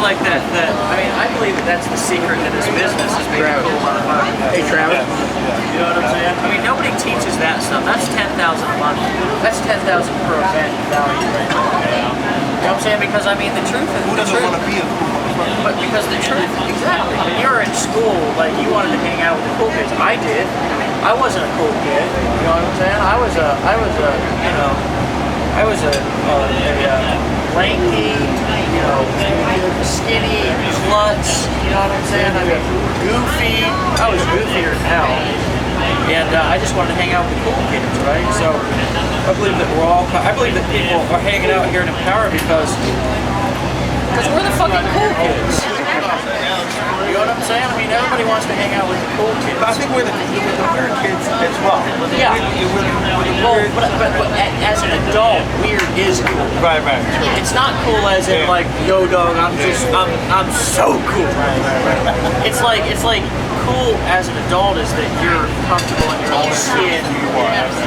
like that. I mean, I believe that that's the secret to this business is being a cool motherfucker. Hey, Travis. You know what I'm saying? I mean, nobody teaches that stuff. That's $10,000 a month. That's $10,000 per event value right there. You know what I'm saying? Because I mean, the truth is, who doesn't want to be a cool motherfucker? But because the truth, exactly. When you were in school, like you wanted to hang out with the cool kids. I did. I wasn't a cool kid. You know what I'm saying? I was a lanky, you know, skinny, klutz. You know what I'm saying? I mean, goofy. I was goofier than hell. And I just wanted to hang out with the cool kids, right? So I believe that I believe that people are hanging out here in Empower because we're the fucking cool kids. You know what I'm saying? I mean, everybody wants to hang out with the cool kids. But I think we're the weird kids as well. Yeah. But as an adult, weird is cool. Right. It's not cool as in like, yo dog, I'm so cool. Right. It's like cool as an adult is that you're comfortable in your own skin.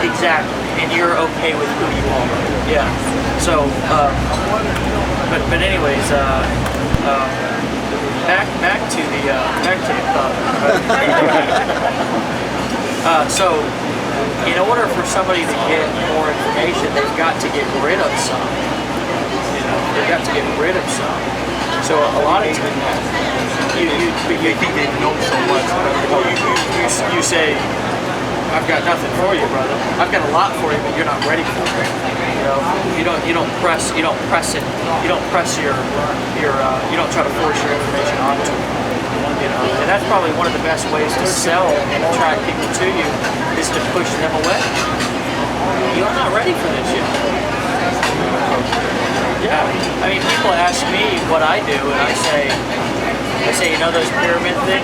Exactly. And you're okay with who you are. Yeah. So, but anyways, back to the club. So, in order for somebody to get more information, they've got to get rid of some. You know, they've got to get rid of some. So a lot of times, you think they know so much. You say, I've got nothing for you, brother. I've got a lot for you, but you're not ready for it. You know, you don't press it. You don't try to force your information onto it. You know, and that's probably one of the best ways to sell and attract people to you is to push them away. You're not ready for this yet. Yeah, I mean, people ask me what I do, and I say, you know those pyramid things?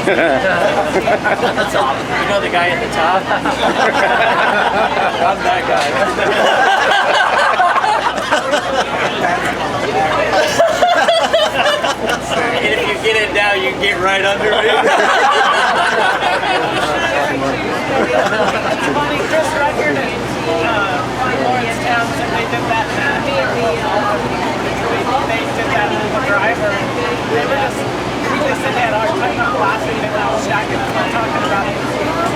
That's awesome. You know the guy at the top? I'm that guy. And if you get it down, you get right under it. Chris, right here in Lawrence Township, they did that. They did that with the driver. They were just, they had our time out laughing and stacking up and talking about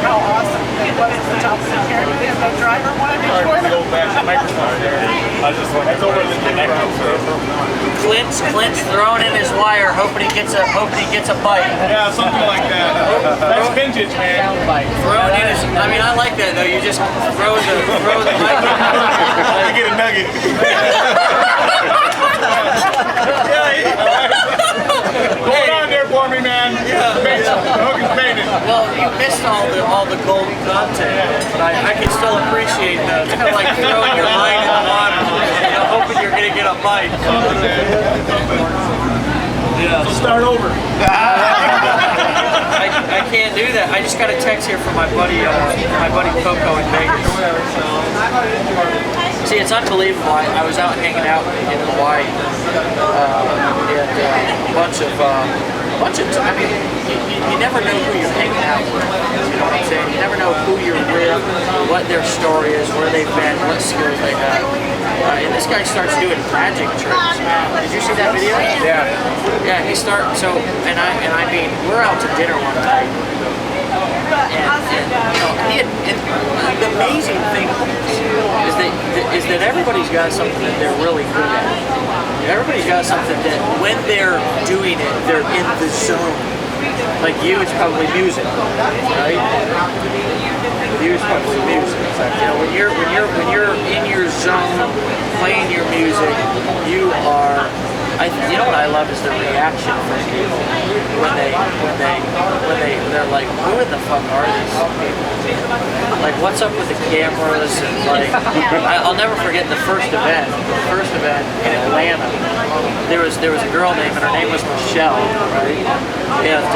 how awesome it was at the top security. And the driver wanted to join them. I just want to over the connector. Clint's throwing in his wire, hoping he gets a bite. Yeah, something like that. That's vintage, man. Throwing in his. I mean, I like that though. You just throw the mic. You get a nugget. Hold on there for me, man. Yeah. The hook is painted. Well, you missed all the golden content, but I can still appreciate that. It's kind of like throwing your line in the water, you know, hoping you're gonna get a bite. Yeah. So start over. I can't do that. I just got a text here from my buddy Coco in Vegas. See, it's unbelievable. I was out hanging out in Hawaii, and a bunch of. I mean, you never know who you're hanging out with. You know what I'm saying? You never know who you're with, what their story is, where they've been, what skills they have. And this guy starts doing magic tricks. Did you see that video? Yeah. Yeah, he starts. So, and I mean, we're out to dinner one night. And the amazing thing is that everybody's got something that they're really good at. Everybody's got something that when they're doing it, they're in the zone. Like you, it's probably music, right? With you, it's probably music. You know, when you're in your zone, playing your music, you are. You know what I love is the reaction from people when they're like, who in the fuck are these people? Like, what's up with the cameras? And like, I'll never forget the first event in Atlanta. There was a girl named, and her name was Michelle, right? And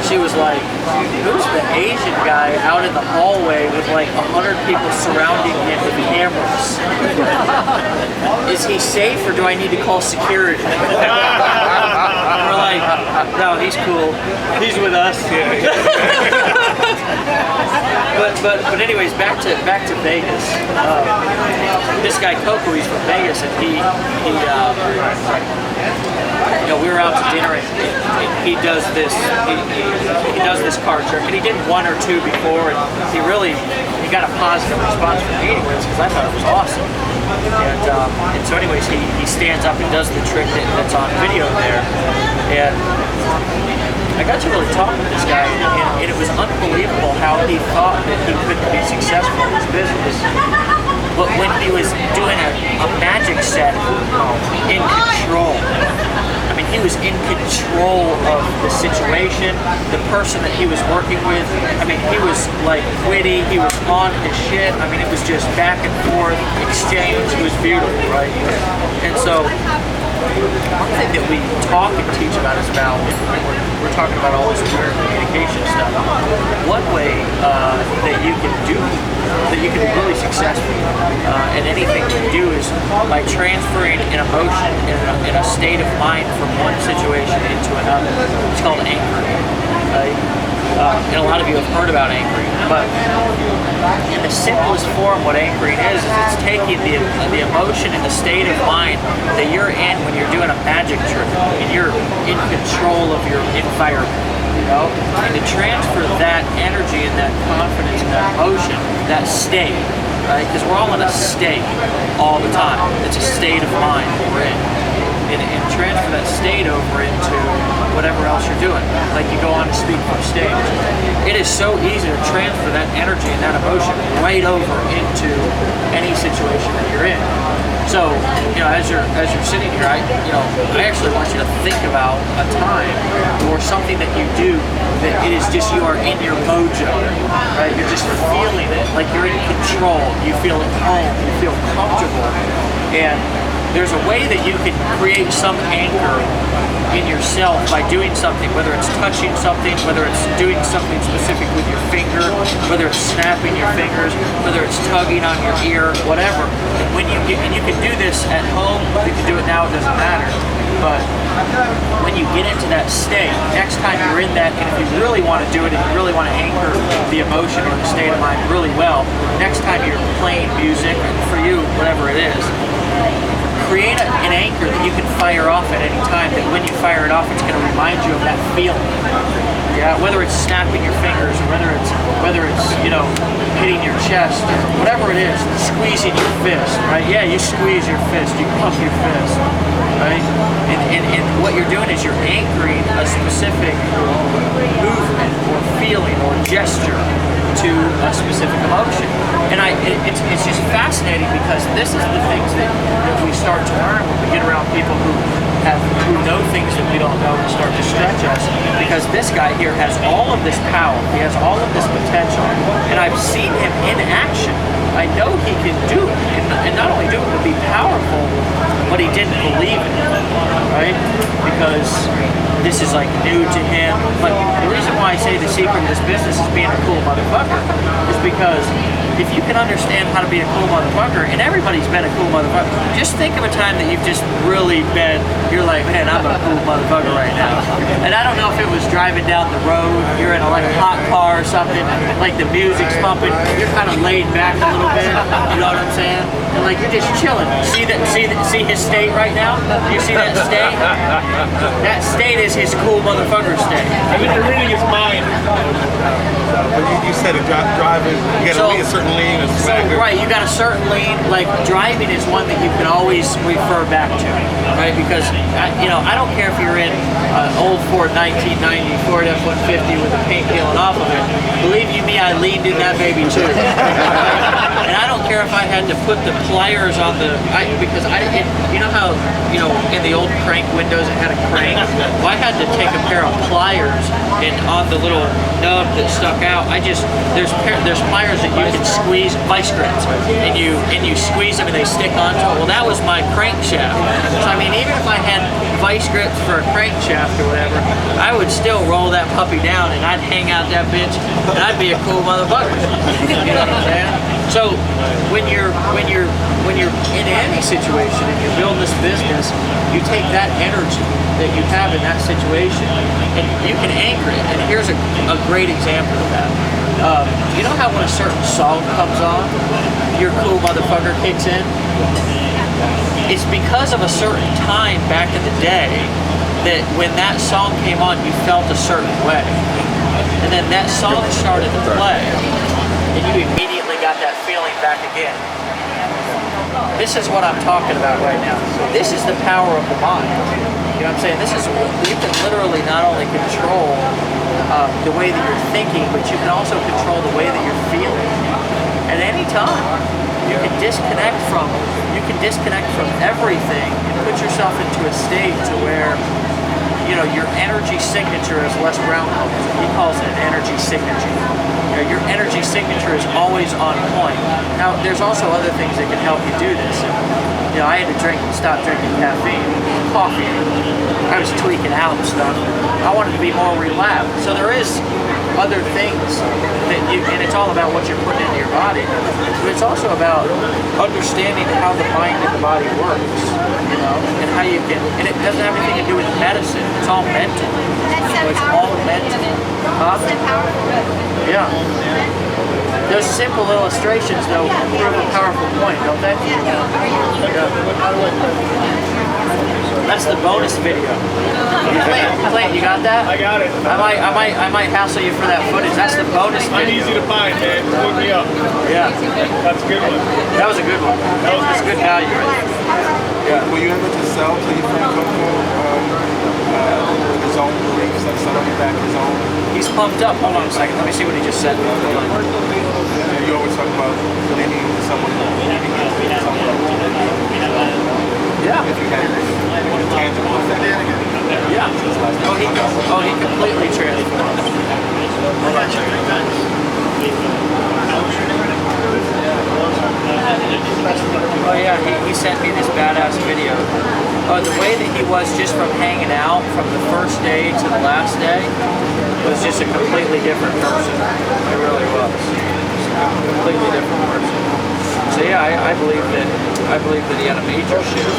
she was like, who's the Asian guy out in the hallway with like 100 people surrounding him with cameras? Is he safe or do I need to call security? And we're like, no, he's cool. He's with us. But anyways, back to Vegas. This guy Coco, he's from Vegas, and he we were out to dinner, and he does this he does this card trick, and he did one or two before, and he got a positive response from me anyways, because I thought it was awesome. And so anyways, he stands up and does the trick that's on video there, and I got to really talk with this guy, and it was unbelievable how he thought that he couldn't be successful in his business. But when he was doing a magic set in control, I mean, he was in control of the situation, the person that he was working with. I mean, he was like witty, he was on his shit. I mean, it was just back and forth, exchange. It was beautiful, right? And so, one thing that we talk and teach about is about, we're talking about all this weird communication stuff. One way that you can do, that you can be really successful in anything you do is by transferring an emotion in a state of mind from one situation into another. It's called anchoring. And a lot of you have heard about anchoring, but in the simplest form, what anchoring is it's taking the emotion and the state of mind that you're in when you're doing a magic trick, and you're in control of your environment, and to transfer that energy and that confidence and that emotion, that state, right? Because we're all in a state all the time. It's a state of mind that we're in. And transfer that state over into whatever else you're doing. Like you go on to speak from stage. It is so easy to transfer that energy and that emotion right over into any situation that you're in. So, as you're sitting here, I actually want you to think about a time or something that you do that it is just you are in your mojo, right? You're just feeling it, like you're in control. You feel at home. You feel comfortable, and there's a way that you can create some anchor in yourself by doing something, whether it's touching something, whether it's doing something specific with your finger, whether it's snapping your fingers, whether it's tugging on your ear, whatever. And you can do this at home, you can do it now, it doesn't matter. But when you get into that state, next time you're in that, and if you really want to do it, and you really want to anchor the emotion or the state of mind really well, next time you're playing music, and for you, whatever it is, create an anchor that you can fire off at any time, that when you fire it off, it's going to remind you of that feeling. Yeah, whether it's snapping your fingers, or whether it's hitting your chest, or whatever it is, squeezing your fist, right? Yeah, you squeeze your fist, you pump your fist, right? And what you're doing is you're anchoring a specific movement or feeling or gesture to a specific emotion. And it's just fascinating, because this is the things that we start to learn when we get around people who know things that we don't know and start to stretch us. Because this guy here has all of this power, he has all of this potential, and I've seen him in action. I know he can do it, and not only do it, but be powerful, but he didn't believe it, right? Because this is like new to him. But the reason why I say the secret of this business is being a cool motherfucker is because if you can understand how to be a cool motherfucker, and everybody's been a cool motherfucker, just think of a time that you've just really been, you're like, man, I'm a cool motherfucker right now. And I don't know if it was driving down the road, you're in a hot car or something, like the music's pumping, you're kind of laid back a little bit, you know what I'm saying? And like you're just chilling. See his state right now? You see that state? That state is his cool motherfucker state. I mean, reading his mind. But you said driving, you gotta be a certain lane and swagger. Right, you got a certain lane. Like driving is one that you can always refer back to, right? Because I don't care if you're in an old Ford 1990 Ford F-150 with the paint peeling off of it. Believe you me, I leaned in that baby too. And I don't care if I had to put the pliers on because you know how in the old crank windows it had a crank. Well, I had to take a pair of pliers and on the little nub that stuck out. There's pliers that you can squeeze, vice grips, and you squeeze them and they stick onto it. Well, that was my crankshaft. So I mean, even if I had vice grips for a crankshaft or whatever, I would still roll that puppy down and I'd hang out that bitch and I'd be a cool motherfucker. You know what I'm saying? So when you're in any situation and you're building this business, you take that energy that you have in that situation and you can anchor it. And here's a great example of that. You know how when a certain song comes on, your cool motherfucker kicks in? It's because of a certain time back in the day that when that song came on, you felt a certain way. And then that song started to play, and you immediately got that feeling back again. This is what I'm talking about right now. This is the power of the mind. You know what I'm saying? This is, you can literally not only control the way that you're thinking, but you can also control the way that you're feeling. At any time, you can disconnect from everything and put yourself into a state to where, you know, your energy signature, as Les Brown calls it, he calls it an energy signature. You know, your energy signature is always on point. Now, there's also other things that can help you do this. You know, I had to stop drinking caffeine, coffee. I was tweaking out and stuff. I wanted to be more relaxed. So there is other things that you, and it's all about what you're putting into your body. But it's also about understanding how the mind and the body works, you know, and how you can, and it doesn't have anything to do with medicine. It's all mental. So it's all mental. Yeah. Those simple illustrations, though, prove a powerful point, don't they? Yeah. That's the bonus video. Clint, you got that? I got it. I might hassle you for that footage. That's the bonus I'm video. easy to find, man. Look me up. Yeah. That's a good one. That was a good one. That's good value right there. Yeah. Were you able to sell to your friend Coco his own beliefs, like selling back his own? He's pumped up. Hold on a second. Let me see what he just said. Hold on. You always talk about leaning into someone. Yeah. If you had a tangible effect. Yeah. Oh, he completely transformed. Hold on. Oh yeah, he sent me this badass video. Oh, the way that he was just from hanging out from the first day to the last day was just a completely different person. It really was. Completely different person. So yeah, I believe that he had a major shift.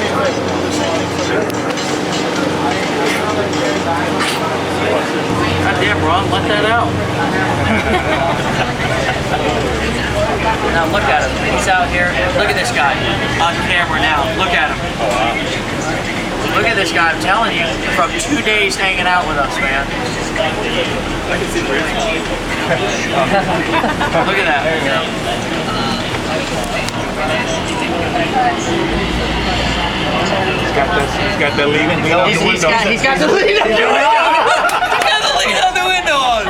God damn, Ron, let that out. Now look at him. He's out here. Look at this guy on camera now. Look at him. Look at this guy. I'm telling you, from 2 days hanging out with us, man. I can see where it's going. Look at that. He's got that lead out the window. He's got the lead out the window. He's got the lead out the window on.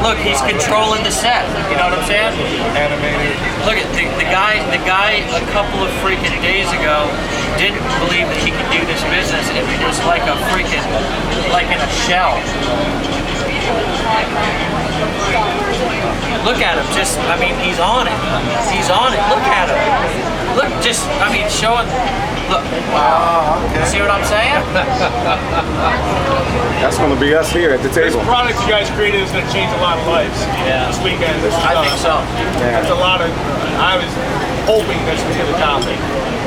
Look, he's controlling the set. You know what I'm saying? Animated. Look at the guy a couple of freaking days ago didn't believe that he could do this business and he was like a freaking, like in a shell. Look at him, just, I mean, he's on it. He's on it. Look at him. Look, just, I mean, showing, look. Okay. See what I'm saying? That's going to be us here at the This table. product you guys created is going to change a lot of lives. Yeah. This weekend. I think so. That's a lot of, I was hoping this was going to happen.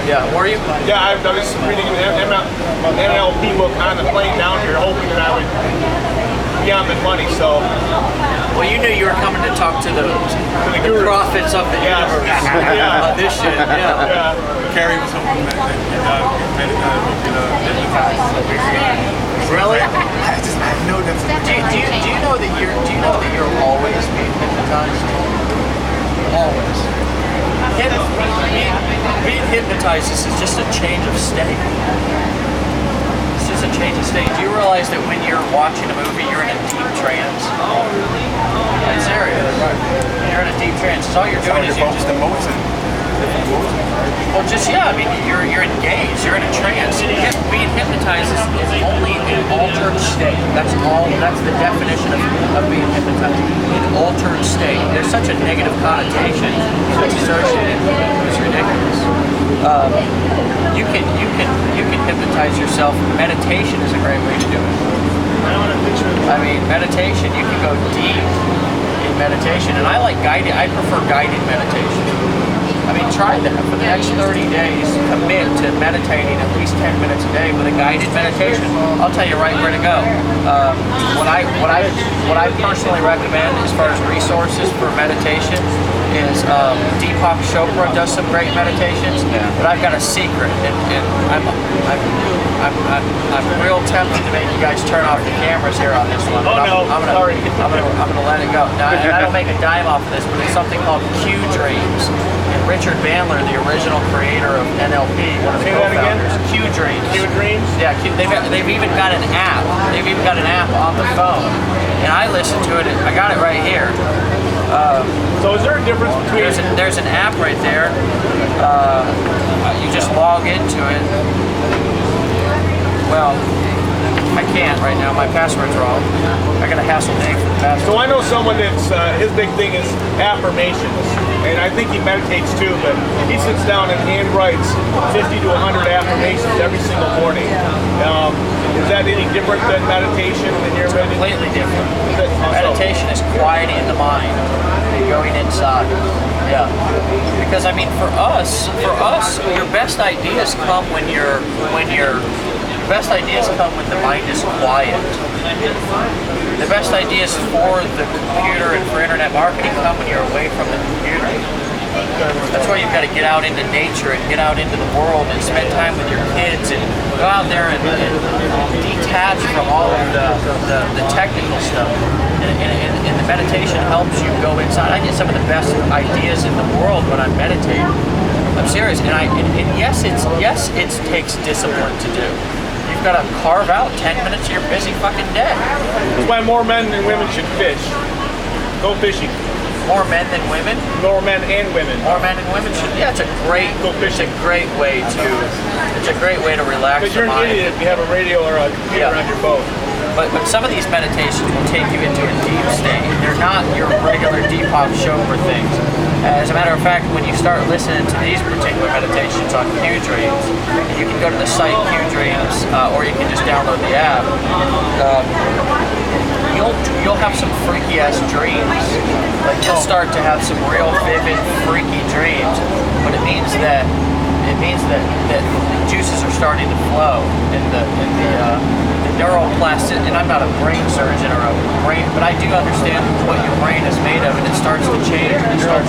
Yeah, were you? Yeah, I was reading an NLP book on the plane down here, hoping that I would be on the money, so. Well, you knew you were coming to talk to the guru. prophets of the Yeah. universe. Yeah. This shit, yeah. Yeah. Carrie was hoping that hypnotized. Really? I know that's. Do you know that you're always being hypnotized? Always. Being hypnotized is just a change of state. It's just a change of state. Do you realize that when you're watching a movie, you're in a deep trance? I'm serious. You're in a deep trance. So all you're doing is Evokes emotion. well, just yeah. I mean, you're engaged. You're in a trance. Being hypnotized is only an altered state. That's all. That's the definition of being hypnotized. An altered state. There's such a negative connotation associated with it. It's ridiculous. You can hypnocize yourself. Meditation is a great way to do it. I mean, meditation. You can go deep in meditation, and I like guided. I prefer guided meditation. I mean, try that for the next 30 days. Commit to meditating at least 10 minutes a day with a guided meditation. I'll tell you right where to go. What I personally recommend as far as resources for meditation is Deepak Chopra does some great meditations, but I've got a secret, and I'm real tempted to make you guys turn off the cameras here on this one. Oh no, sorry. I'm gonna let it go. Now, and I don't make a dime off of this, but it's something called Q Dreams. And Richard Bandler, the original creator of NLP, one of the Say that again? co-founders, Q Dreams. Q Dreams? Yeah, they've even got an app. They've even got an app on the phone, and I listen to it. I got it right here. So is there a difference between... There's an app right there. You just log into it. Well, I can't right now. My password's wrong. I got a hassle Dave for the password. So I know someone that's, his big thing is affirmations. And I think he meditates too, but he sits down and handwrites 50 to 100 affirmations every single morning. Is that any different than meditation when you're ready? Completely different. Meditation is quieting the mind and going inside. Yeah. Because I mean, for us, your best ideas come when the mind is quiet. The best ideas for the computer and for internet marketing come when you're away from the computer. That's why you've got to get out into nature and get out into the world and spend time with your kids and go out there and detach from all of the technical stuff. And the meditation helps you go inside. I get some of the best ideas in the world when I'm meditating. I'm serious, and yes, it takes discipline to do. You've got to carve out 10 minutes of your busy fucking day. That's why more men and women should fish. Go fishing. More men than women? More men and women. More men and women should. Yeah, it's a great way to relax Because you're the an mind. idiot if you have a radio or a computer on your boat. But some of these meditations will take you into a deep state. They're not your regular Deepak Chopra things. As a matter of fact, when you start listening to these particular meditations on Q Dreams, and you can go to the site Q Dreams, or you can just download the app. You'll have some freaky ass dreams. Like you'll start to have some real vivid, freaky dreams. But it means that juices are starting to flow in the neuroplastic. And I'm not a brain surgeon or a brain, but I do understand what your brain is made of, and it starts to change. And your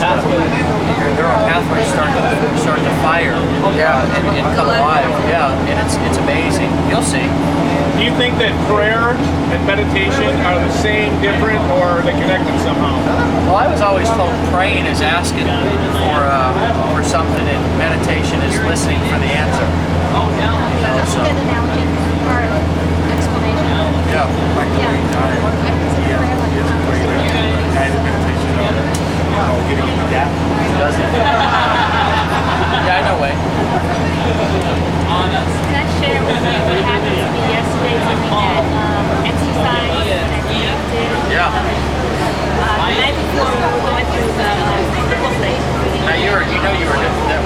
neural pathways start to fire. Yeah, and come alive. Yeah, and it's amazing. You'll see. Do you think that prayer and meditation are the same, different, or are they connected somehow? Well, I was always told praying is asking for something, and meditation is listening for the answer. That's a good analogy or explanation. Yeah. Guided meditation on getting into that. Does it? Yeah, I know way. Can I share with you what happened to me yesterday looking at exercise that you did? Yeah. The night before we were going through the football station. Now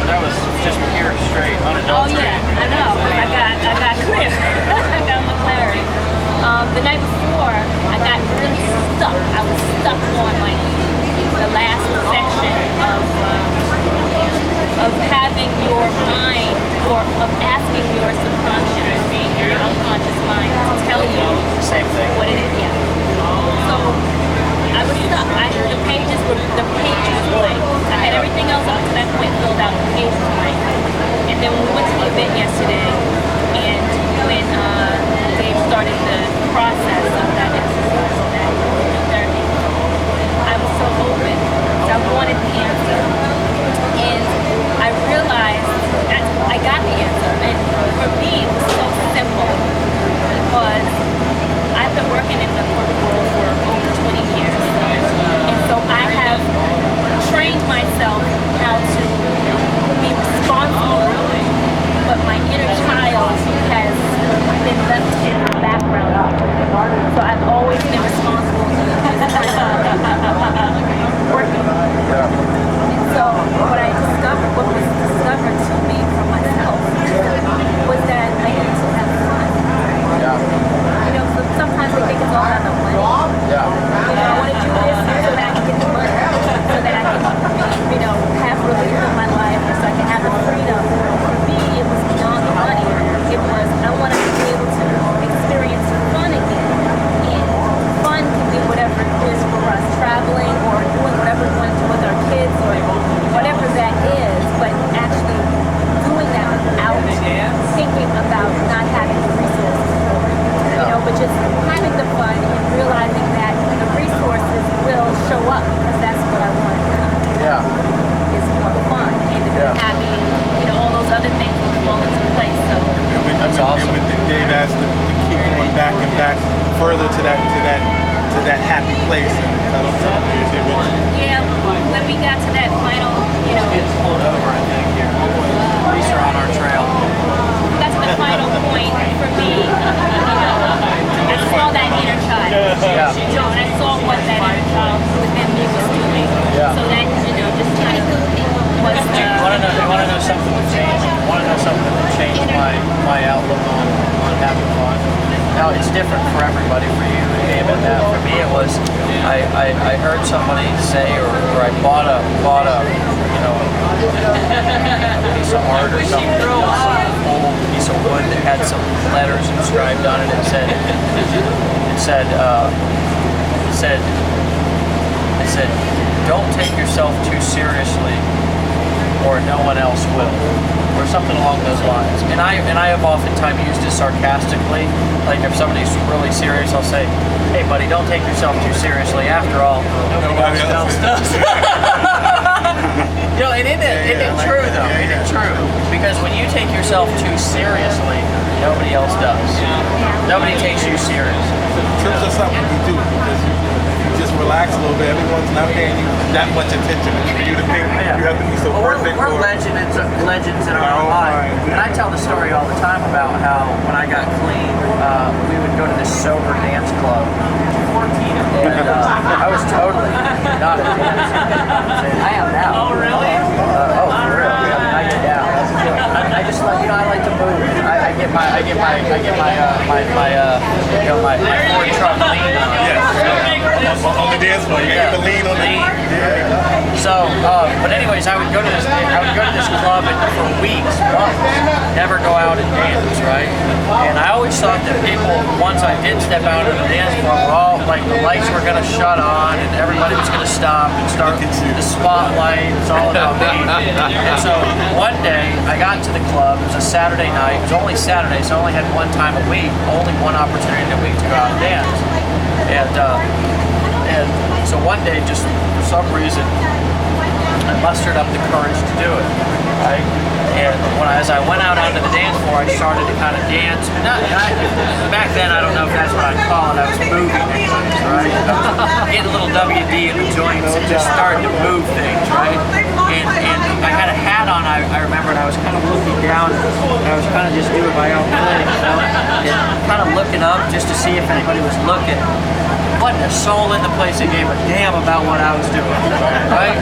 that was just pure straight Oh unadulterated. yeah, I know. I got clear. I got my clarity. The night before, I got really stuck. I was stuck on like the last section of having your mind or of asking your subconscious or your unconscious mind to tell you Same thing. what it is. Yeah. So I was stuck. The pages were blank. I had everything else up to that point filled out. The page was blank. And then when we went to the event yesterday, and when Dave started the process of that exercise, that therapy, I was so open. So I wanted the answer. And I realized that I got the answer. And for me, it was so simple because I've been working in the corporate world for over 20 years. And so I have trained myself how to be responsible, but my inner That's awesome. And with Dave asked to keep going back and back further to that happy place. And that'll Yeah, when we got to that final, It's pulled over, I think, here. Police are on our trail. we got to the final point for me. I saw that inner child. Yeah. And I saw what that inner child within me was doing. Yeah. So that, just kind of was the... You want to know something that changed? Want to know something that changed my outlook on having fun? Now it's different for everybody. For you, it may have been that. For me, it was I heard somebody say, or I bought a piece of art or something, some old piece of wood that had some letters inscribed on it. It said, "Don't take yourself too seriously, or no one else will," or something along those lines. And I have oftentimes used it sarcastically. Like if somebody's really serious, I'll say, "Hey, buddy, don't take yourself too seriously. After all, nobody else does." And isn't it true though? Isn't it true? Because when you take yourself too seriously, nobody else does. Nobody takes you serious. Trips are something we do because you just relax a little bit. Everyone's not paying you that much attention. And for you to think you have to be so perfect. We're legends in our own life. And I tell the story all the time about how when I got clean, we would go to this sober dance club. And I was totally not a dancer. I am now. Oh, really? For real. I get down. I just like I like to move. I get my Ford truck lean on. Yes. On the dance floor, you get the lean on the So, but anyways, I would go to this club and for weeks, months, never go out and dance, right? And I always thought that people, once I did step out of the dance floor, were all like the lights were gonna shut on and everybody was gonna stop and start the spotlight. It's all about me. And so one day I got to the club. It was a Saturday night. It was only Saturday, so I only had one time a week, only one opportunity a week to go out and dance. And so one day, just for some reason, I mustered up the courage to do it, right? And as I went out onto the dance floor, I started to kind of dance. Back then, I don't know if that's what I'd call it. I was moving things, right? Getting a little WD in the joints and just starting to move things, right? And I had a hat on, I remember, and I was kind of looking down, and I was kind of just doing my own thing, and kind of looking up just to see if anybody was looking. Wasn't a soul in the place that gave a damn about what I was doing, right?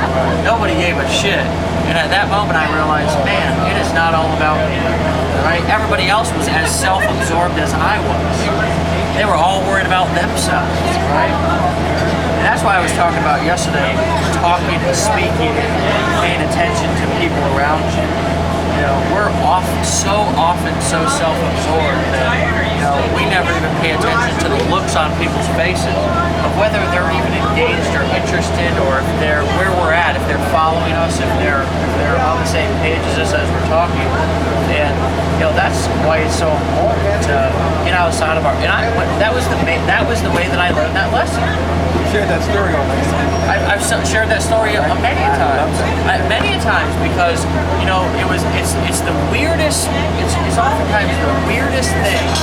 Nobody gave a shit. And at that moment I realized, man, it is not all about me, right? Everybody else was as self-absorbed as I was. They were all worried about themselves, right? And that's why I was talking about yesterday, talking and speaking and paying attention to people around you. We're so often so self-absorbed that, we never even pay attention to the looks on people's faces of whether they're even engaged or interested or if they're where we're at, if they're following us, if they're on the same page as us as we're talking. And, that's why it's so important to get outside of our, and that was the way that I learned that lesson. You shared that story on I've shared that story many a times because it's the weirdest. It's oftentimes the weirdest things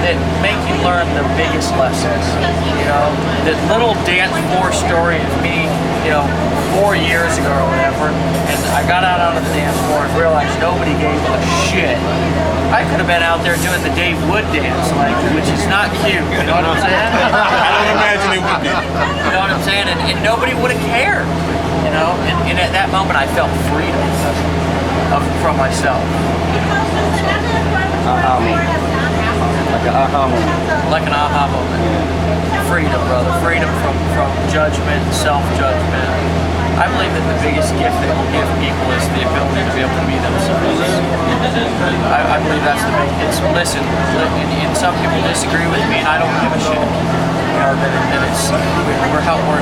that make you learn the biggest lessons. That little dance floor story of me, 4 years ago or whatever, and I got out onto the dance floor and realized nobody gave a shit. I could have been out there doing the Dave Wood dance, which is not cute. You know what I'm saying? I don't imagine it would be. You know what I'm saying? And nobody would have cared. And at that moment I felt freedom from myself. Aha moment. Like an aha moment. Like an aha moment. Freedom, brother. Freedom from judgment, self-judgment. I believe that the biggest gift that will give people is the ability to be able to be themselves. I believe that's the big. Listen, and some people disagree with me, and I don't give a shit. We're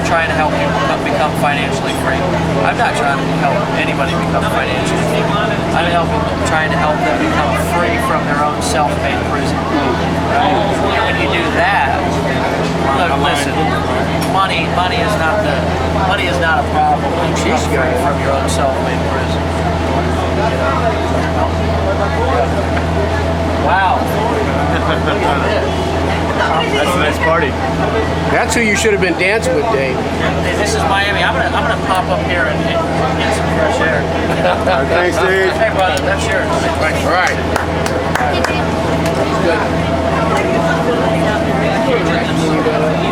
trying to help people become financially free. I'm not trying to help anybody become financially free. I'm trying to help them become free from their own self-made prison. Right? And when you do that, look, listen, money is not a problem when you become free from your own self-made prison. Wow. Look at this. That's a nice party. That's who you should have been dancing with, Dave. Hey, this is Miami. I'm gonna pop up here and get some fresh air. Thanks, Dave. Hey, brother, that's yours. All right. Good.